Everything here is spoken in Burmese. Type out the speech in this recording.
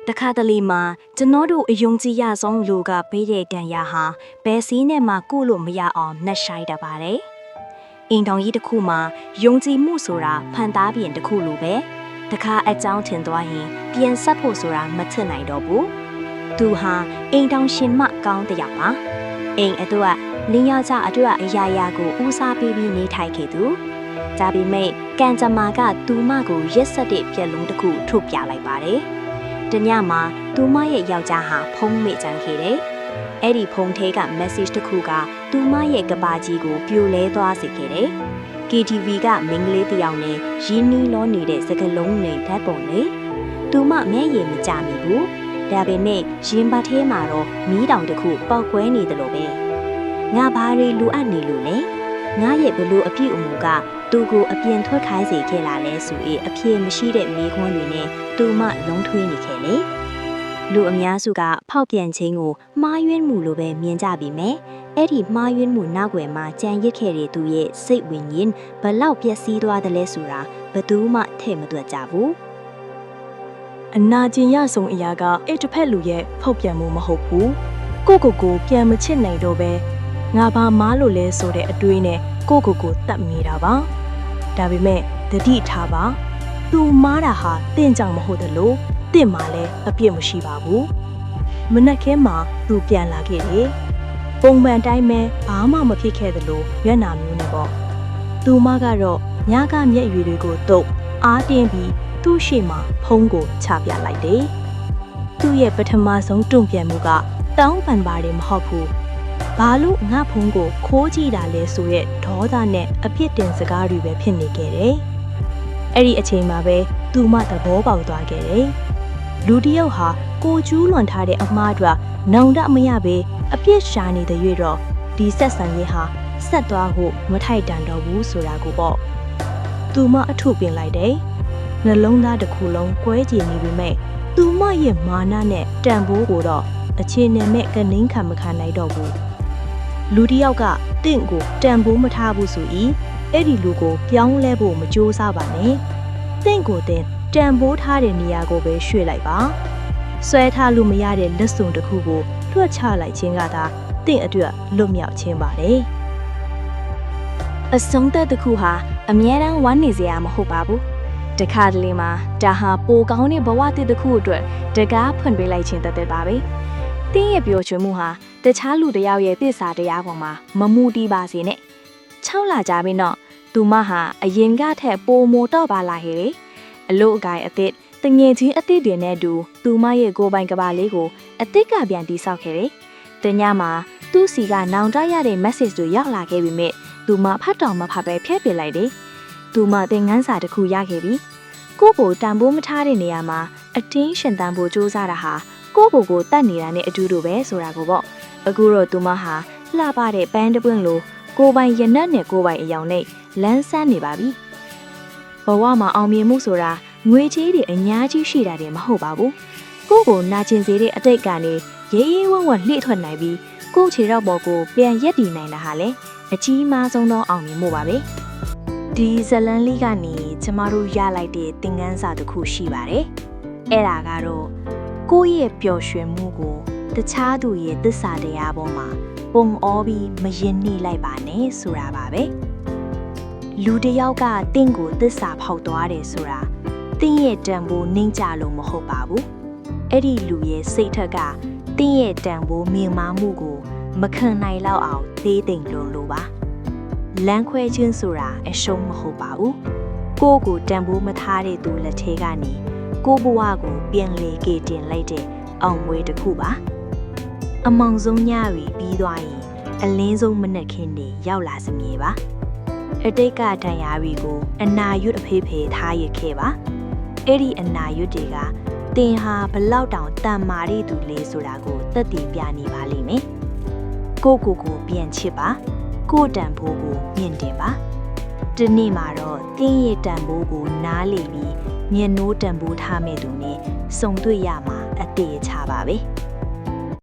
တခါတလေမှာကျွန်တော်တို့အယုံကြည်ရဆုံးလူကပေးတဲ့တန်ရာဟာဘယ်စီးနဲ့မှကုလို့မရအောင်နှက်ဆိုင်တတ်ပါတယ်။အိမ်တော်ကြီးတစ်ခုမှာယုံကြည်မှုဆိုတာဖန်သားပြင်တစ်ခုလိုပဲတခါအကြောင်းထင်သွားရင်ပြန်ဆက်ဖို့ဆိုတာမထင်နိုင်တော့ဘူး။သူဟာအိမ်တော်ရှင်မကောင်းတစ်ယောက်ပါ။အိမ်အတွက်လင်းယောက်ျားအတွက်အရာရာကိုဦးစားပေးပြီးနေထိုင်ခဲ့သူ။ဒါပေမဲ့ကံကြမ္မာကသူမကိုရက်ဆက်တဲ့ပြက်လုံးတစ်ခုထုတ်ပြလိုက်ပါတယ်။တညမှာသူမရဲ့ယောက်ျားဟာဖုန်းမိကြမ်းခဲ့တယ်။အဲ့ဒီဖုန်းထဲက message တစ်ခုကသူမရဲ့ကဘာကြီးကိုပြိုလဲသွားစေခဲ့တယ်။ KTV ကမင်းကလေးတစ်ယောက်နဲ့ရင်းနှီးလောနေတဲ့စကလုံးနဲ့ဓာတ်ပုံလေး။သူမမျက်ရည်မကျမိဘူး။ဒါပေမဲ့ရင်ပတ်ထဲမှာတော့မီးတောင်တစ်ခုပေါက်ကွဲနေတယ်လို့ပဲ။ငါဘာတွေလိုအပ်နေလို့လဲ။ငါရဲ့ဘလို့အပြည့်အမူကသူကိုအပြင်ထွက်ခိုင်းစေခဲ့လာလဲဆိုရင်အပြေမရှိတဲ့မိခွန်းတွေနဲ့သူမလုံးထွေးနေခဲ့လေလူအများစုကဖောက်ပြန်ခြင်းကိုမှားယွင်းမှုလိုပဲမြင်ကြပြီမယ်အဲ့ဒီမှားယွင်းမှုနောက်ွယ်မှာကြံရစ်ခဲ့တဲ့သူရဲ့စိတ်ဝိညာဉ်ဘလောက်ပျက်စီးသွားတယ်လဲဆိုတာဘယ်သူမှထဲ့မတွက်ကြဘူးအနာကျင်ရဆုံးအရာကအဲ့တစ်ဖက်လူရဲ့ဖောက်ပြန်မှုမဟုတ်ဘူးကိုပြန်မချစ်နိုင်တော့ပဲငါဘာမားလို့လဲဆိုတဲ့အတွေးနဲ့ကိုတတ်မိတာပါဒါပေမဲ့တတိထားပါသူမားတာဟာတင့်ကြောင်မဟုတ်တယ်လို့တင့်မှာလည်းအပြစ်မရှိပါဘူးမနက်ခင်းမှာသူပြန်လာခဲ့တယ်ပုံမှန်တိုင်းပဲဘာမှမဖြစ်ခဲ့တယ်လို့မျက်နှာမျိုးနဲ့ပေါ့သူမကတော့ညကမျက်ရည်တွေကိုတုပ်အားတင်းပြီးသူ့ရှေ့မှာဖုံးကိုချပြလိုက်တယ်သူ့ရဲ့ပထမဆုံးတုံ့ပြန်မှုကတောင်းပန်ပါတယ်မဟုတ်ဘူးဘာလို့ငါဖုံးကိုခိုးကြည့်တာလဲဆိုရက်ဒေါသနဲ့အဖြစ်တင်စကားတွေပဲဖြစ်နေခဲ့တယ်။အဲ့ဒီအချိန်မှာပဲသူမသဘောပေါက်သွားခဲ့တယ်။လူတစ်ယောက်ဟာကိုကျူးလွန်ထားတဲ့အမှားတွေနောင်တမရပဲအပြစ်ရှာနေတဲ့၍တော့ဒီဆက်ဆံရေးဟာဆက်သွားဖို့မထိုက်တန်တော့ဘူးဆိုတာကိုပေါ့။သူမအထုပင်လိုက်တယ်။နှလုံးသားတစ်ခုလုံးကွဲကြည်နေပြီမဲ့သူမရဲ့မာနနဲ့တန်ဖိုးကိုတော့အခြေအနေမဲ့ကနှင်းခံမခံနိုင်တော့ဘူးလူတစ်ယောက်ကတင့်ကိုတန်ဖိုးမထားဘူးဆို၏အဲ့ဒီလူကိုပြောင်းလဲဖို့မကြိုးစားပါနဲ့တင့်ကိုတင်တန်ဖိုးထားတဲ့နေရာကိုပဲရွှေ့လိုက်ပါဆွဲထားလို့မရတဲ့လက်စုံတစ်ခုကိုလွှတ်ချလိုက်ခြင်းကသာတင့်အတွက်လွတ်မြောက်ခြင်းပါလေအဆုံးသက်တစ်ခုဟာအမြဲတမ်းဝမ်းနေစရာမဟုတ်ပါဘူးတခါတလေမှာဒါဟာပိုကောင်းတဲ့ဘဝတစ်ခုအတွက်တကားဖွင့်ပေးလိုက်ခြင်းတသက်ပါပဲတင်းရဲ့ပြောချင်မှုဟာတခြားလူတစ်ယောက်ရဲ့သစ္စာတရားပေါ်မှာမမူတည်ပါစေနဲ့6လကြာပြီတော့သူမဟာအရင်ကထက်ပိုမိုတော့ပါလာဟဲ့အလို့အကိုင်အသစ်တငယ်ချင်းအသစ်တွေနဲ့တူသူမရဲ့ကိုယ်ပိုင်ကဘာလေးကိုအသစ်ကပြန်တိဆောက်ခဲ့တယ်တညမှာသူ့စီကနောင်တရတဲ့ message တွေရောက်လာခဲ့ပြီမြဲသူမဖတ်တော်မဖတ်ပဲဖျက်ပစ်လိုက်တယ်သူမသင်ခန်းစာတစ်ခုရခဲ့ပြီကိုယ့်ကိုတန်ဖိုးမထားတဲ့နေရာမှာအတင်းရှင်တန်ဖို့စူးစမ်းတာဟာကိုတတ်နေတာနဲ့အတူတူပဲဆိုတာကိုပေါ့အခုတော့သူမဟာလှပတဲ့ပန်းတပွင့်လိုကိုပိုင်ရနက်နဲ့ကိုပိုင်အယောင်နဲ့လန်းဆန်းနေပါပြီဘဝမှာအောင်မြင်မှုဆိုတာငွေချေးတွေအများကြီးရှိတာတွေမဟုတ်ပါဘူးကိုနာကျင်စေတဲ့အတိတ်ကနေရေးရေးဝံ့ဝံ့လှည့်ထွက်နိုင်ပြီးကိုခြေတော့ပေါ်ကိုပြန်ရက်တည်နိုင်တာဟာလေအကြီးမားဆုံးသောအောင်မြင်မှုပါပဲဒီဇလန်လေးကနေကျမတို့ရလိုက်တဲ့သင်ခန်းစာတစ်ခုရှိပါတယ်အဲ့ဒါကတော့ကိုယ့်ရဲ့ပျော်ရွှင်မှုကိုတခြားသူရဲ့သစ္စာတရားပေါ်မှာပုံအောပြီးမရင်နှိလိုက်ပါနဲ့ဆိုတာပါပဲလူတစ်ယောက်ကတင့်ကိုသစ္စာဖောက်သွားတယ်ဆိုတာတင့်ရဲ့တန်ဖိုးနှိမ့်ကြလို့မဟုတ်ပါဘူးအဲ့ဒီလူရဲ့စိတ်ထက်ကတင့်ရဲ့တန်ဖိုးမြင်မာမှုကိုမခံနိုင်လောက်အောင်သေးသိမ်လွန်လိုပါလမ်းခွဲခြင်းဆိုတာအရှုံးမဟုတ်ပါဘူးကိုတန်ဖိုးမထားတဲ့သူလက်ထဲကနေကိုဘဝကိုပြန်လေကေတင်လိုက်တဲ့အောင်မွေးတစ်ခုပါအမောင်ဆုံးညရီပြီးသွားရင်အလင်းဆုံးမနက်ခင်းနေရောက်လာစမြဲပါအတိတ်ကတန်ရာတွေကိုအနာရွတ်အဖေးဖေးထားရခဲ့ပါအဲ့ဒီအနာရွတ်တွေကတင်ဟာဘလောက်တောင်တန်မာရီသူလဲဆိုတာကိုသက်တည်ပြနေပါလိမ့်မယ်ကိုပြန်ချစ်ပါကိုတန်ဖိုးကိုမြင့်တင်ပါဒီနေ့မှာတော့တင်းရဲ့တန်ဖိုးကိုနားလေပြီးမျက်နှိုးတန်ဖိုးထားမဲ့သူနဲ့စုံတွေ့ရမှာအတေချပါပဲ